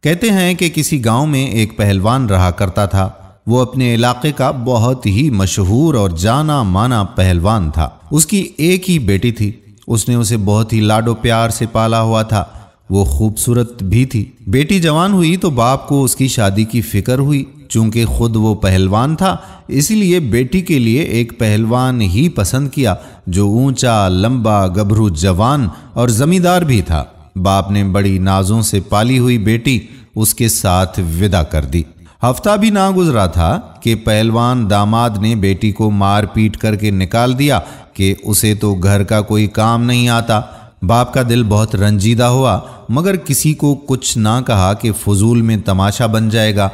کہتے ہیں کہ کسی گاؤں میں ایک پہلوان رہا کرتا تھا۔ وہ اپنے علاقے کا بہت ہی مشہور اور جانا مانا پہلوان تھا۔ اس کی ایک ہی بیٹی تھی۔ اس نے اسے بہت ہی لاڈ و پیار سے پالا ہوا تھا۔ وہ خوبصورت بھی تھی۔ بیٹی جوان ہوئی تو باپ کو اس کی شادی کی فکر ہوئی۔ چونکہ خود وہ پہلوان تھا، اسی لیے بیٹی کے لیے ایک پہلوان ہی پسند کیا جو اونچا، لمبا، گبھرو، جوان اور زمیندار بھی تھا۔ باپ نے بڑی نازوں سے پالی ہوئی بیٹی اس کے ساتھ ودا کر دی۔ ہفتہ بھی نہ گزرا تھا کہ پہلوان داماد نے بیٹی کو مار پیٹ کر کے نکال دیا کہ اسے تو گھر کا کوئی کام نہیں آتا۔ باپ کا دل بہت رنجیدہ ہوا، مگر کسی کو کچھ نہ کہا کہ فضول میں تماشا بن جائے گا۔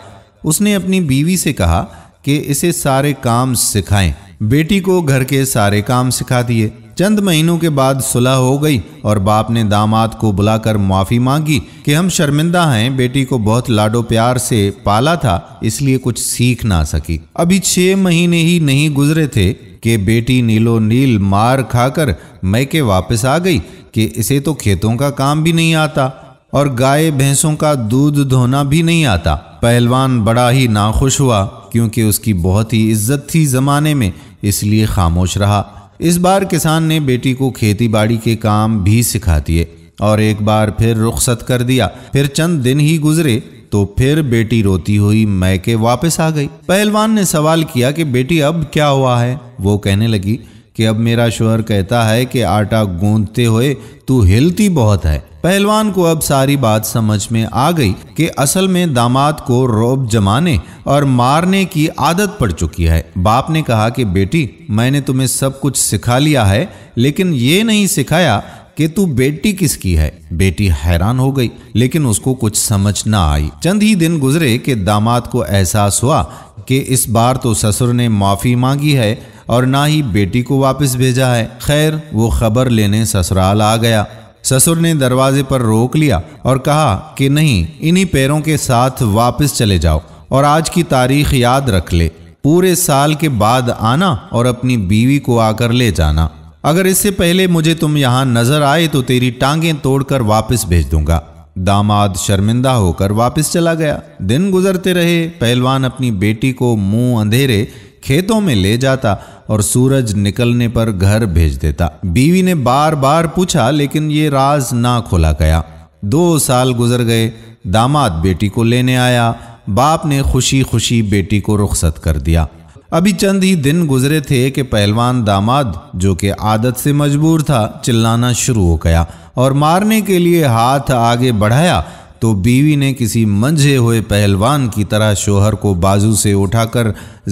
اس نے اپنی بیوی سے کہا کہ اسے سارے کام سکھائیں۔ بیٹی کو گھر کے سارے کام سکھا دیے۔ چند مہینوں کے بعد صلح ہو گئی اور باپ نے داماد کو بلا کر معافی مانگی کہ ہم شرمندہ ہیں، بیٹی کو بہت لاڈو پیار سے پالا تھا، اس لیے کچھ سیکھ نہ سکی۔ ابھی 6 مہینے ہی نہیں گزرے تھے کہ بیٹی نیلو نیل مار کھا کر میکے واپس آ گئی کہ اسے تو کھیتوں کا کام بھی نہیں آتا اور گائے بھینسوں کا دودھ دھونا بھی نہیں آتا۔ پہلوان بڑا ہی ناخوش ہوا کیونکہ اس کی بہت ہی عزت تھی زمانے میں، اس لیے خاموش رہا۔ اس بار کسان نے بیٹی کو کھیتی باڑی کے کام بھی سکھا دیے اور ایک بار پھر رخصت کر دیا۔ پھر چند دن ہی گزرے تو پھر بیٹی روتی ہوئی میکے واپس آ گئی۔ پہلوان نے سوال کیا کہ بیٹی اب کیا ہوا ہے؟ وہ کہنے لگی کہ اب میرا شوہر کہتا ہے کہ آٹا گوندتے ہوئے تو ہلتی بہت ہے۔ پہلوان کو اب ساری بات سمجھ میں آ گئی کہ اصل میں داماد کو رعب جمانے اور مارنے کی عادت پڑ چکی ہے۔ باپ نے کہا کہ بیٹی، میں نے تمہیں سب کچھ سکھا لیا ہے، لیکن یہ نہیں سکھایا کہ تو بیٹی کس کی ہے۔ بیٹی حیران ہو گئی، لیکن اس کو کچھ سمجھ نہ آئی۔ چند ہی دن گزرے کہ داماد کو احساس ہوا کہ اس بار تو سسر نے معافی مانگی ہے اور نہ ہی بیٹی کو واپس بھیجا ہے۔ خیر، وہ خبر لینے سسرال آ گیا۔ سسر نے دروازے پر روک لیا اور کہا کہ نہیں، انہی پیروں کے ساتھ واپس چلے جاؤ اور آج کی تاریخ یاد رکھ لے، پورے سال کے بعد آنا اور اپنی بیوی کو آ کر لے جانا۔ اگر اس سے پہلے مجھے تم یہاں نظر آئے تو تیری ٹانگیں توڑ کر واپس بھیج دوں گا۔ داماد شرمندہ ہو کر واپس چلا گیا۔ دن گزرتے رہے۔ پہلوان اپنی بیٹی کو منہ اندھیرے کھیتوں میں لے جاتا اور سورج نکلنے پر گھر بھیج دیتا۔ بیوی نے بار بار پوچھا لیکن یہ راز نہ کھولا گیا۔ 2 سال گزر گئے۔ داماد بیٹی کو لینے آیا۔ باپ نے خوشی خوشی بیٹی کو رخصت کر دیا۔ ابھی چند ہی دن گزرے تھے کہ پہلوان داماد، جو کہ عادت سے مجبور تھا، چلانا شروع ہو گیا اور مارنے کے لیے ہاتھ آگے بڑھایا تو بیوی نے کسی منجھے ہوئے پہلوان کی طرح شوہر کو بازو سے اٹھا کر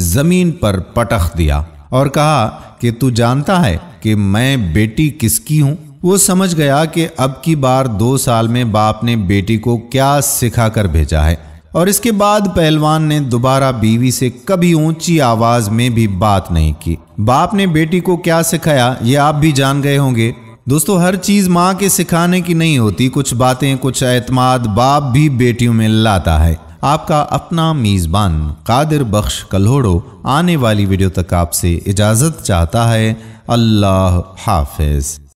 زمین پر پٹخ دیا اور کہا کہ تو جانتا ہے کہ میں بیٹی کس کی ہوں؟ وہ سمجھ گیا کہ اب کی بار 2 سال میں باپ نے بیٹی کو کیا سکھا کر بھیجا ہے، اور اس کے بعد پہلوان نے دوبارہ بیوی سے کبھی اونچی آواز میں بھی بات نہیں کی۔ باپ نے بیٹی کو کیا سکھایا یہ آپ بھی جان گئے ہوں گے۔ دوستو، ہر چیز ماں کے سکھانے کی نہیں ہوتی، کچھ باتیں، کچھ اعتماد باپ بھی بیٹیوں میں لاتا ہے۔ آپ کا اپنا میزبان قادر بخش کلہوڑو آنے والی ویڈیو تک آپ سے اجازت چاہتا ہے۔ اللہ حافظ۔